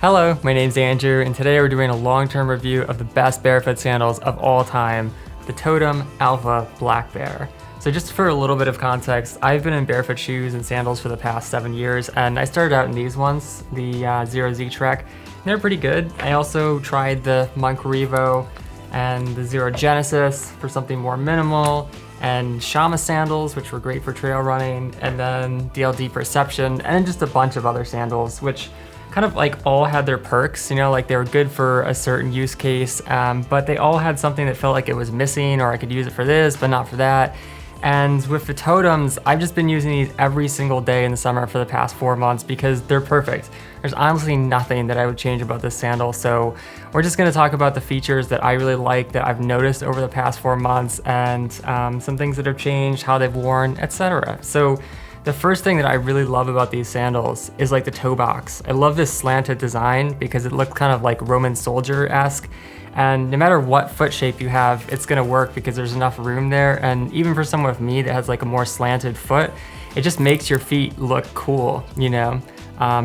Hello, my name's Andrew, and today we're doing a long-term review of the best barefoot sandals of all time, the TOETEM ALPHA Black Bear. So just for a little bit of context, I've been in barefoot shoes and sandals for the past 7 years, and I started out in these ones, the Zero Z Trek. They're pretty good. I also tried the Monk Revo and the Zero Genesis for something more minimal, and Shama sandals, which were great for trail running, and then DLD Perception, and just a bunch of other sandals, which kind of like all had their perks, you know, like they were good for a certain use case, but they all had something that felt like it was missing, or I could use it for this, but not for that. And with the Totems, I've just been using these every single day in the summer for the past 4 months because they're perfect. There's honestly nothing that I would change about this sandal. So we're just gonna talk about the features that I really like that I've noticed over the past 4 months, and some things that have changed, how they've worn, etc. So the first thing that I really love about these sandals is like the toe box. I love this slanted design because it looks kind of like Roman soldier-esque. And no matter what foot shape you have, it's gonna work because there's enough room there. And even for someone with me that has like a more slanted foot, it just makes your feet look cool, you know?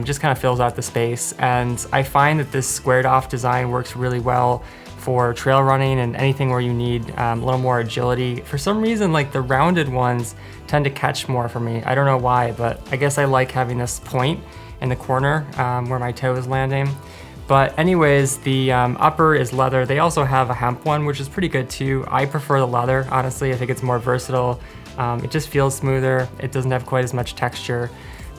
Just kind of fills out the space. And I find that this squared off design works really well for trail running and anything where you need a little more agility. For some reason, like the rounded ones tend to catch more for me. I don't know why, but I guess I like having this point in the corner where my toe is landing. But anyways, the upper is leather. They also have a hemp one, which is pretty good too. I prefer the leather, honestly. I think it's more versatile. It just feels smoother. It doesn't have quite as much texture.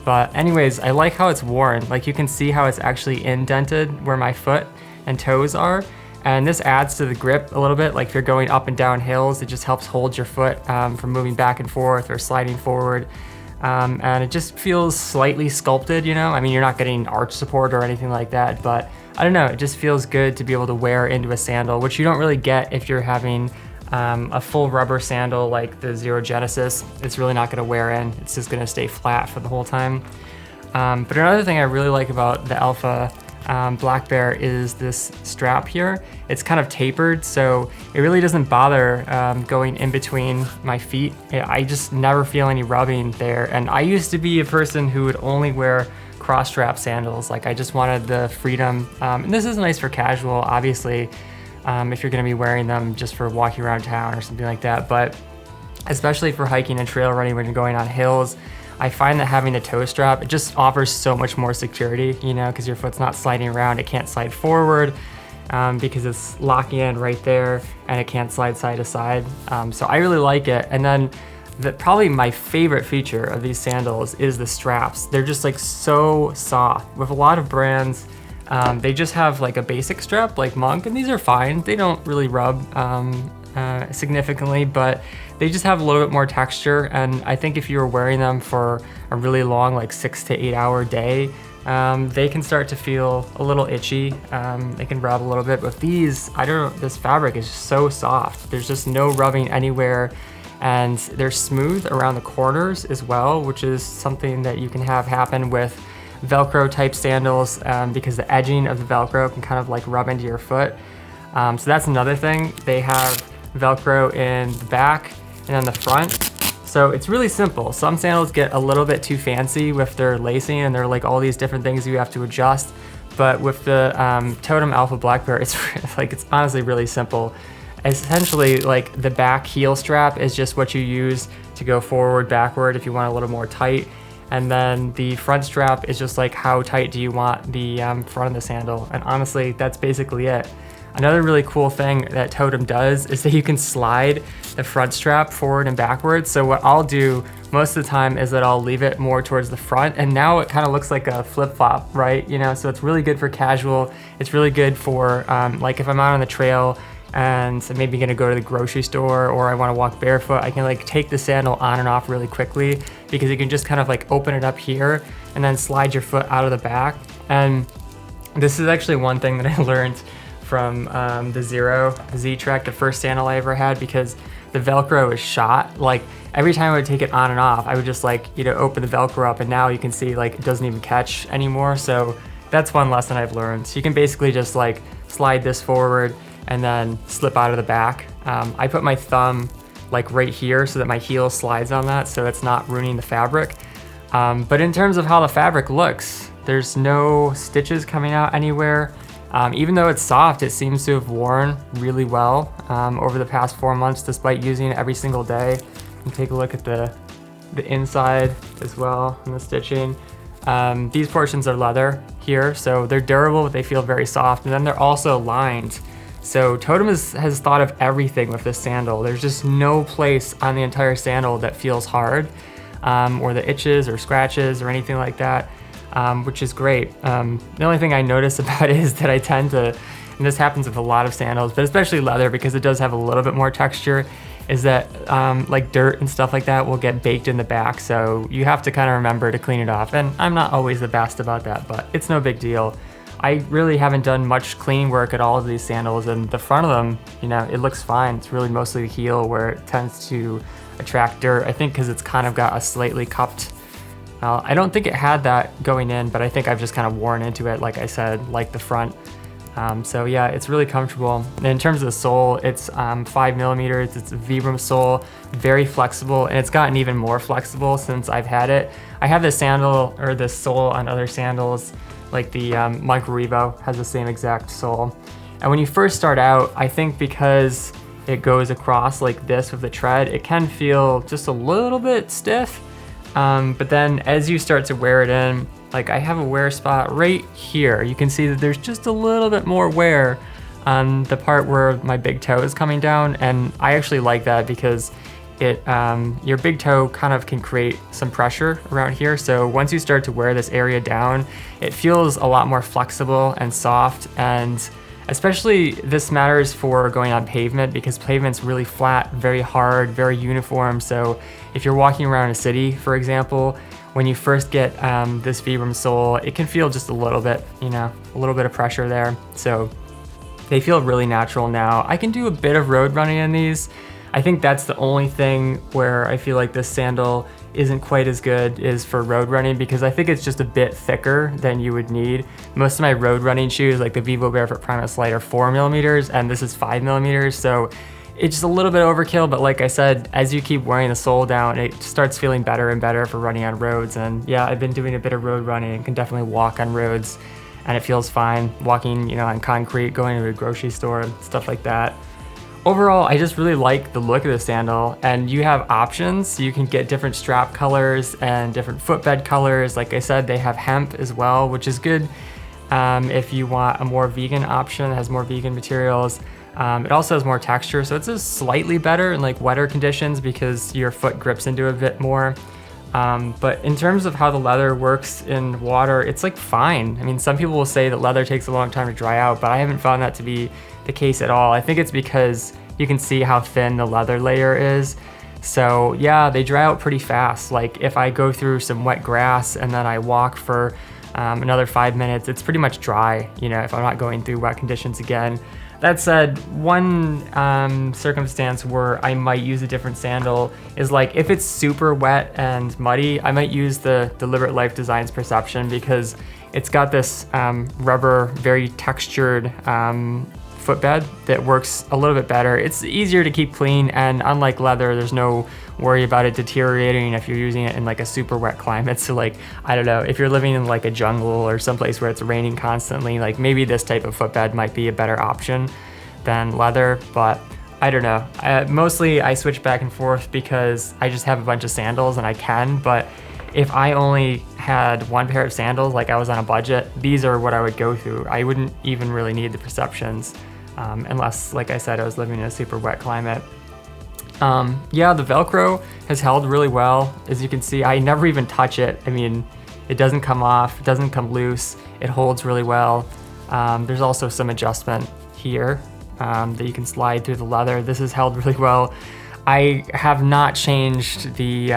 But anyways, I like how it's worn. Like you can see how it's actually indented where my foot and toes are. And this adds to the grip a little bit. Like if you're going up and down hills, it just helps hold your foot from moving back and forth or sliding forward. And it just feels slightly sculpted, you know? I mean, you're not getting arch support or anything like that, but I don't know, it just feels good to be able to wear into a sandal, which you don't really get if you're having a full rubber sandal like the Zero Genesis. It's really not gonna wear in, it's just gonna stay flat for the whole time. But another thing I really like about the Alpha Black Bear is this strap here. It's kind of tapered, so it really doesn't bother going in between my feet. I just never feel any rubbing there. And I used to be a person who would only wear cross-strap sandals. Like I just wanted the freedom. And this is nice for casual, obviously, if you're gonna be wearing them just for walking around town or something like that. But especially for hiking and trail running when you're going on hills, I find that having the toe strap, it just offers so much more security, you know, because your foot's not sliding around. It can't slide forward because it's locking in right there, and it can't slide side to side. So I really like it. And then probably my favorite feature of these sandals is the straps. They're just like so soft. With a lot of brands, they just have like a basic strap like Monk, and these are fine. They don't really rub significantly, but they just have a little bit more texture. And I think if you were wearing them for a really long, like 6 to 8 hour day, they can start to feel a little itchy. They can rub a little bit. With these, I don't know, this fabric is so soft. There's just no rubbing anywhere, and they're smooth around the corners as well, which is something that you can have happen with Velcro type sandals, because the edging of the Velcro can kind of like rub into your foot. So that's another thing. They have Velcro in the back and on the front. So it's really simple. Some sandals get a little bit too fancy with their lacing, and they're like all these different things you have to adjust. But with the TOETEM ALPHA Black Bear, it's honestly really simple. Essentially, like the back heel strap is just what you use to go forward, backward if you want a little more tight. And then the front strap is just like how tight do you want the front of the sandal. And honestly, that's basically it. Another really cool thing that TOETEM does is that you can slide the front strap forward and backwards. So what I'll do most of the time is that I'll leave it more towards the front, and now it kind of looks like a flip-flop, right? You know, so it's really good for casual. It's really good for like if I'm out on the trail and maybe gonna go to the grocery store, or I wanna walk barefoot, I can like take the sandal on and off really quickly, because you can just kind of like open it up here and then slide your foot out of the back. And this is actually one thing that I learned from the Zero Z Trek, the first sandal I ever had, because the Velcro is shot. Like every time I would take it on and off, I would just like, you know, open the Velcro up, and now you can see like it doesn't even catch anymore. So that's one lesson I've learned. So you can basically just like slide this forward and then slip out of the back. I put my thumb like right here so that my heel slides on that, so it's not ruining the fabric. But in terms of how the fabric looks, There's no stitches coming out anywhere. Even though it's soft, it seems to have worn really well over the past 4 months, despite using it every single day. And take a look at the inside as well and the stitching. These portions are leather here, so they're durable, but they feel very soft. And then they're also lined. So TOETEM has thought of everything with this sandal. There's just no place on the entire sandal that feels hard, or that itches or scratches or anything like that, which is great. The only thing I notice about it is that I tend to, and this happens with a lot of sandals, but especially leather because it does have a little bit more texture, is that like dirt and stuff like that will get baked in the back. So you have to kind of remember to clean it off. And I'm not always the best about that, but it's no big deal. I really haven't done much cleaning work at all of these sandals, and the front of them, you know, it looks fine. It's really mostly the heel where it tends to attract dirt. I think because it's kind of got a slightly cupped, I don't think it had that going in, but I think I've just kind of worn into it, like I said, like the front. So yeah, it's really comfortable. And in terms of the sole, it's 5mm, it's a Vibram sole, very flexible, and it's gotten even more flexible since I've had it. I have this sandal, or this sole on other sandals, like the Micro Revo has the same exact sole. And when you first start out, I think because it goes across like this with the tread, it can feel just a little bit stiff. But then as you start to wear it in, like I have a wear spot right here. You can see that there's just a little bit more wear on the part where my big toe is coming down. And I actually like that because it, your big toe kind of can create some pressure around here. So once you start to wear this area down, it feels a lot more flexible and soft. And especially this matters for going on pavement because pavement's really flat, very hard, very uniform. So if you're walking around a city, for example, when you first get this Vibram sole, it can feel just a little bit, you know, a little bit of pressure there. So they feel really natural now. I can do a bit of road running in these. I think that's the only thing where I feel like this sandal isn't quite as good is for road running because I think it's just a bit thicker than you would need. Most of my road running shoes, like the Vivo Barefoot Primus Lite, are 4mm and this is 5mm. So it's just a little bit overkill, but like I said, as you keep wearing the sole down, it starts feeling better and better for running on roads. And yeah, I've been doing a bit of road running and can definitely walk on roads and it feels fine walking, you know, on concrete, going to a grocery store, stuff like that. Overall, I just really like the look of the sandal, and you have options. You can get different strap colors and different footbed colors. Like I said, they have hemp as well, which is good if you want a more vegan option that has more vegan materials. It also has more texture, so it's just slightly better in like wetter conditions because your foot grips into it a bit more. But in terms of how the leather works in water, it's like fine. I mean, some people will say that leather takes a long time to dry out, but I haven't found that to be the case at all. I think it's because you can see how thin the leather layer is. So yeah, they dry out pretty fast. Like if I go through some wet grass and then I walk for another 5 minutes, it's pretty much dry, you know, if I'm not going through wet conditions again. That said, one circumstance where I might use a different sandal is like if it's super wet and muddy, I might use the Deliberate Life Designs Perception because it's got this rubber, very textured footbed that works a little bit better. It's easier to keep clean, and unlike leather, there's no worry about it deteriorating if you're using it in like a super wet climate. So like, I don't know, if you're living in like a jungle or someplace where it's raining constantly, like maybe this type of footbed might be a better option than leather, but I don't know. Mostly I switch back and forth because I just have a bunch of sandals and I can, but if I only had one pair of sandals, like I was on a budget, these are what I would go through. I wouldn't even really need the Perceptions unless, like I said, I was living in a super wet climate. Yeah, the Velcro has held really well. As you can see, I never even touch it. I mean, it doesn't come off, it doesn't come loose, it holds really well. There's also some adjustment here that you can slide through the leather. This has held really well. I have not changed the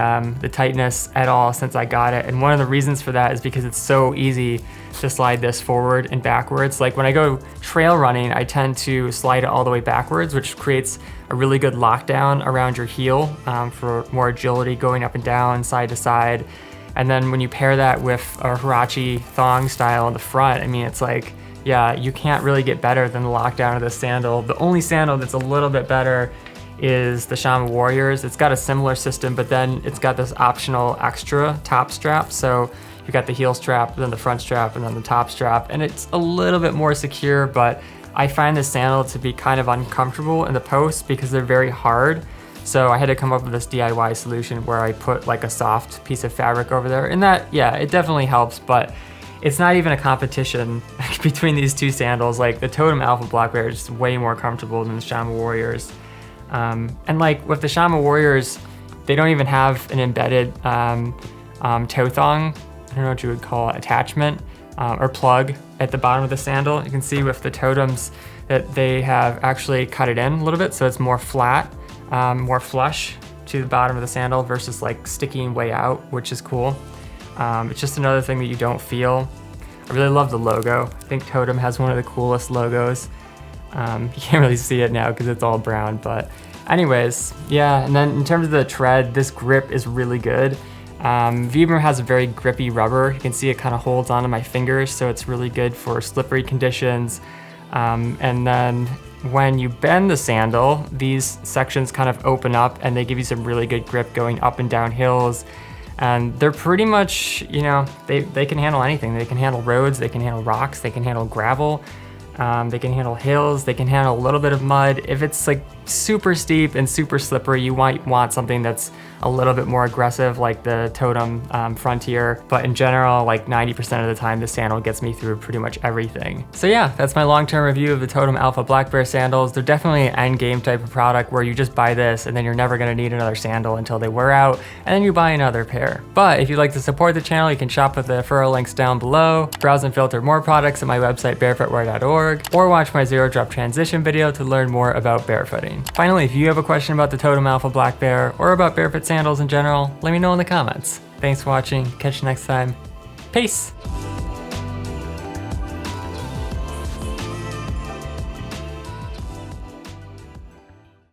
tightness at all since I got it. And one of the reasons for that is because it's so easy to slide this forward and backwards. Like when I go trail running, I tend to slide it all the way backwards, which creates a really good lockdown around your heel for more agility going up and down, side to side. And then when you pair that with a huarache thong style in the front, I mean, it's like, yeah, you can't really get better than the lockdown of this sandal. The only sandal that's a little bit better is the Shaman Warriors. It's got a similar system, but then it's got this optional extra top strap. So You got the heel strap, then the front strap, and then the top strap, and it's a little bit more secure, but I find the sandal to be kind of uncomfortable in the post because they're very hard. So I had to come up with this DIY solution where I put like a soft piece of fabric over there, and that, yeah, it definitely helps, but it's not even a competition between these two sandals. Like the TOETEM ALPHA Blackbear is just way more comfortable than the Shama Warriors. And like with the Shama Warriors, they don't even have an embedded toe thong, I don't know what you would call it, attachment or plug at the bottom of the sandal. You can see with the Totems that they have actually cut it in a little bit so it's more flat, more flush to the bottom of the sandal versus like sticking way out, which is cool. It's just another thing that you don't feel. I really love the logo. I think TOETEM has one of the coolest logos. You can't really see it now because it's all brown, but anyways, yeah. And then in terms of the tread, this grip is really good. Vibram has a very grippy rubber. You can see it kind of holds onto my fingers, so it's really good for slippery conditions. And then when you bend the sandal, these sections kind of open up and they give you some really good grip going up and down hills. And they're pretty much, you know, they can handle anything. They can handle roads, they can handle rocks, they can handle gravel, they can handle hills, they can handle a little bit of mud. If it's like super steep and super slippery, you might want something that's a little bit more aggressive like the TOETEM Frontier, but in general, like 90% of the time, the sandal gets me through pretty much everything. So yeah, that's my long-term review of the TOETEM ALPHA Blackbear sandals. They're definitely an end game type of product where you just buy this and then you're never gonna need another sandal until they wear out, and then you buy another pair. But if you'd like to support the channel, you can shop with the referral links down below, browse and filter more products at my website, barefootwear.org, or watch my zero drop transition video to learn more about barefooting. Finally, if you have a question about the TOETEM ALPHA Blackbear or about barefoot sandals in general, let me know in the comments. Thanks for watching. Catch you next time. Peace.